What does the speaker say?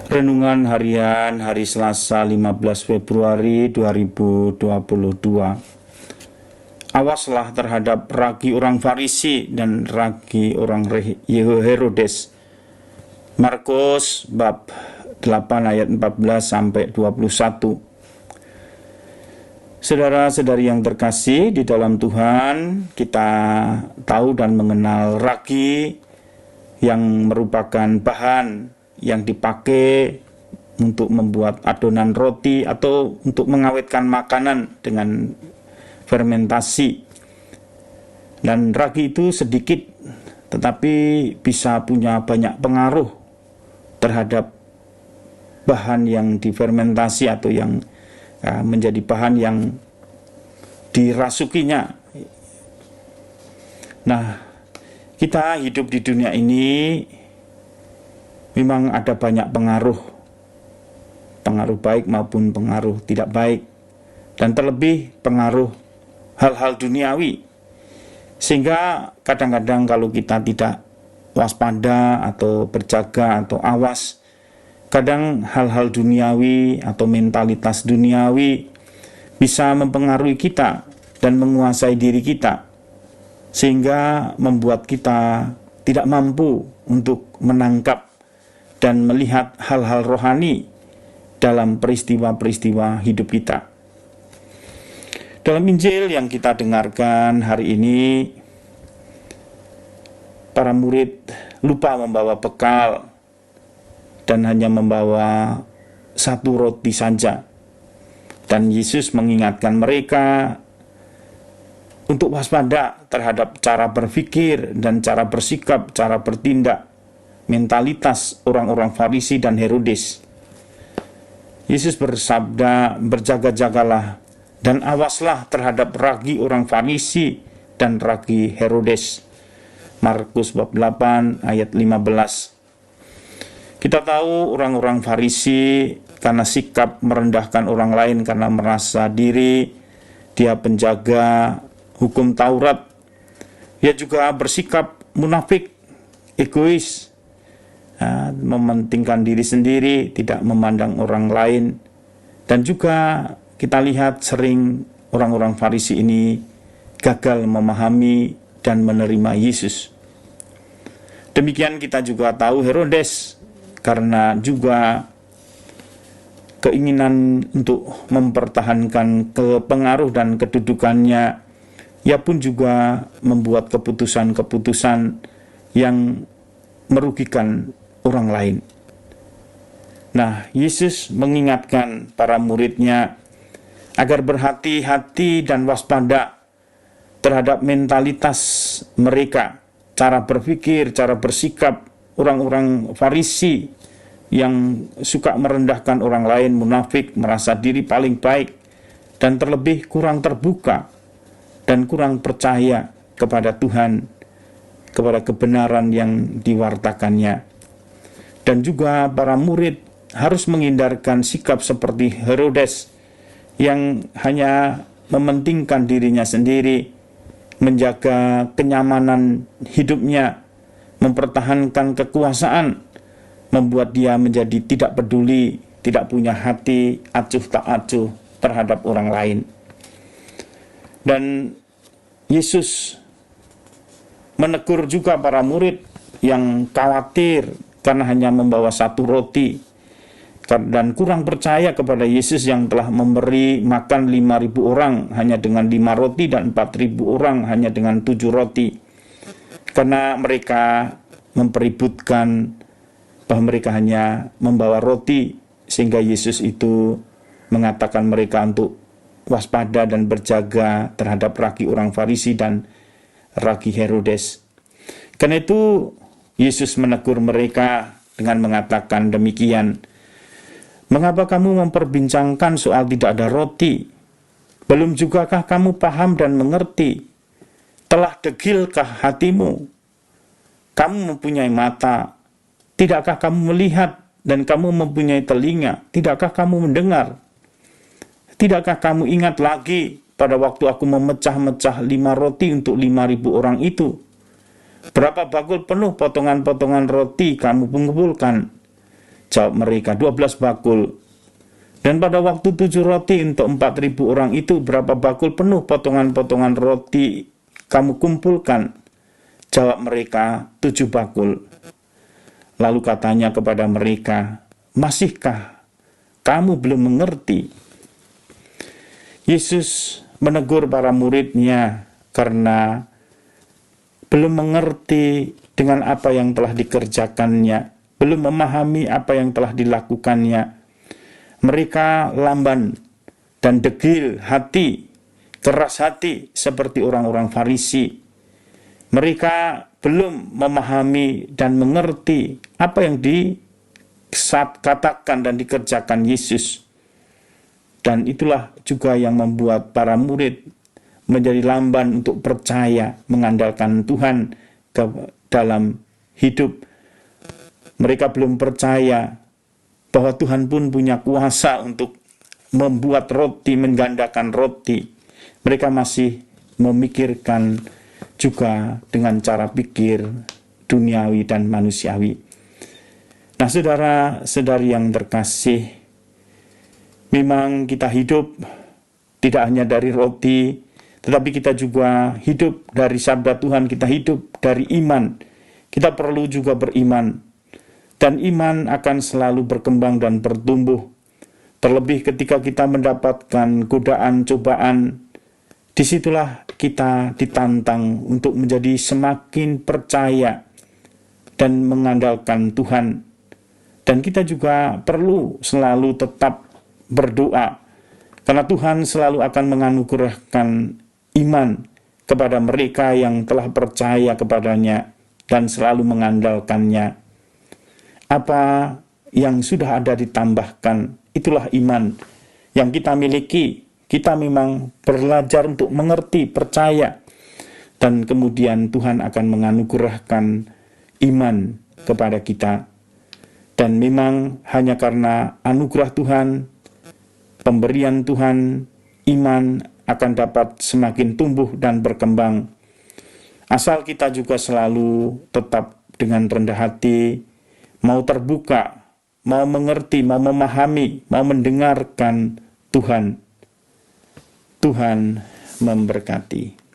Renungan Harian hari Selasa 15 Februari 2022. Awaslah terhadap ragi orang Farisi dan ragi orang Herodes. Markus bab 8 ayat 14 sampai 21. Saudara-saudari yang terkasih di dalam Tuhan, kita tahu dan mengenal ragi yang merupakan bahan yang dipakai untuk membuat adonan roti atau untuk mengawetkan makanan dengan fermentasi. Dan ragi itu sedikit tetapi bisa punya banyak pengaruh terhadap bahan yang difermentasi atau yang menjadi bahan yang dirasukinya. Nah, kita hidup di dunia ini memang ada banyak pengaruh baik maupun pengaruh tidak baik, dan terlebih pengaruh hal-hal duniawi. Sehingga kadang-kadang kalau kita tidak waspada atau berjaga atau awas, kadang hal-hal duniawi atau mentalitas duniawi bisa mempengaruhi kita dan menguasai diri kita, sehingga membuat kita tidak mampu untuk menangkap dan melihat hal-hal rohani dalam peristiwa-peristiwa hidup kita. Dalam Injil yang kita dengarkan hari ini, para murid lupa membawa bekal dan hanya membawa satu roti saja. Dan Yesus mengingatkan mereka untuk waspada terhadap cara berpikir dan cara bersikap, cara bertindak, mentalitas orang-orang Farisi dan Herodes. Yesus bersabda, berjaga-jagalah dan awaslah terhadap ragi orang Farisi dan ragi Herodes. Markus bab 8 ayat 15. Kita tahu orang-orang Farisi karena sikap merendahkan orang lain karena merasa diri dia penjaga hukum Taurat. Dia juga bersikap munafik, egois, mementingkan diri sendiri, tidak memandang orang lain. Dan juga kita lihat sering orang-orang Farisi ini gagal memahami dan menerima Yesus. Demikian kita juga tahu Herodes, karena juga keinginan untuk mempertahankan pengaruh dan kedudukannya, ia pun juga membuat keputusan-keputusan yang merugikan orang lain. Nah, Yesus mengingatkan para muridnya agar berhati-hati dan waspada terhadap mentalitas mereka, cara berpikir, cara bersikap orang-orang Farisi yang suka merendahkan orang lain, munafik, merasa diri paling baik, dan terlebih kurang terbuka dan kurang percaya kepada Tuhan, kepada kebenaran yang diwartakannya. Dan juga para murid harus menghindarkan sikap seperti Herodes yang hanya mementingkan dirinya sendiri, menjaga kenyamanan hidupnya, mempertahankan kekuasaan, membuat dia menjadi tidak peduli, tidak punya hati acuh tak acuh terhadap orang lain. Dan Yesus menegur juga para murid yang khawatir karena hanya membawa satu roti dan kurang percaya kepada Yesus yang telah memberi makan 5.000 orang hanya dengan 5 roti dan 4.000 orang hanya dengan 7 roti. Karena mereka mempeributkan bahwa mereka hanya membawa roti, sehingga Yesus itu mengatakan mereka untuk waspada dan berjaga terhadap ragi orang Farisi dan ragi Herodes. Karena itu Yesus menegur mereka dengan mengatakan demikian, "Mengapa kamu memperbincangkan soal tidak ada roti? Belum jugakah kamu paham dan mengerti? Telah degilkah hatimu? Kamu mempunyai mata, tidakkah kamu melihat? Dan kamu mempunyai telinga, tidakkah kamu mendengar? Tidakkah kamu ingat lagi pada waktu aku memecah-mecah 5 roti untuk 5.000 orang itu? Berapa bakul penuh potongan-potongan roti kamu kumpulkan? Jawab mereka, 12 bakul. Dan pada waktu 7 roti untuk 4.000 orang itu, berapa bakul penuh potongan-potongan roti kamu kumpulkan? Jawab mereka, 7 bakul. Lalu katanya kepada mereka, masihkah kamu belum mengerti? Yesus menegur para muridnya karena belum mengerti dengan apa yang telah dikerjakannya, belum memahami apa yang telah dilakukannya. Mereka lamban dan degil hati, keras hati seperti orang-orang Farisi. Mereka belum memahami dan mengerti apa yang dikatakan dan dikerjakan Yesus. Dan itulah juga yang membuat para murid menjadi lamban untuk percaya, mengandalkan Tuhan dalam hidup. Mereka belum percaya bahwa Tuhan pun punya kuasa untuk membuat roti, menggandakan roti. Mereka masih memikirkan juga dengan cara pikir duniawi dan manusiawi. Nah, saudara-saudari yang terkasih, memang kita hidup tidak hanya dari roti, tetapi kita juga hidup dari sabda Tuhan, kita hidup dari iman. Kita perlu juga beriman. Dan iman akan selalu berkembang dan bertumbuh. Terlebih ketika kita mendapatkan godaan, cobaan, disitulah kita ditantang untuk menjadi semakin percaya dan mengandalkan Tuhan. Dan kita juga perlu selalu tetap berdoa, karena Tuhan selalu akan menganugerahkan iman kepada mereka yang telah percaya kepadanya dan selalu mengandalkannya. Apa yang sudah ada ditambahkan, itulah iman yang kita miliki. Kita memang belajar untuk mengerti, percaya, dan kemudian Tuhan akan menganugerahkan iman kepada kita. Dan memang hanya karena anugerah Tuhan, pemberian Tuhan, iman akan dapat semakin tumbuh dan berkembang. Asal kita juga selalu tetap dengan rendah hati, mau terbuka, mau mengerti, mau memahami, mau mendengarkan Tuhan. Tuhan memberkati.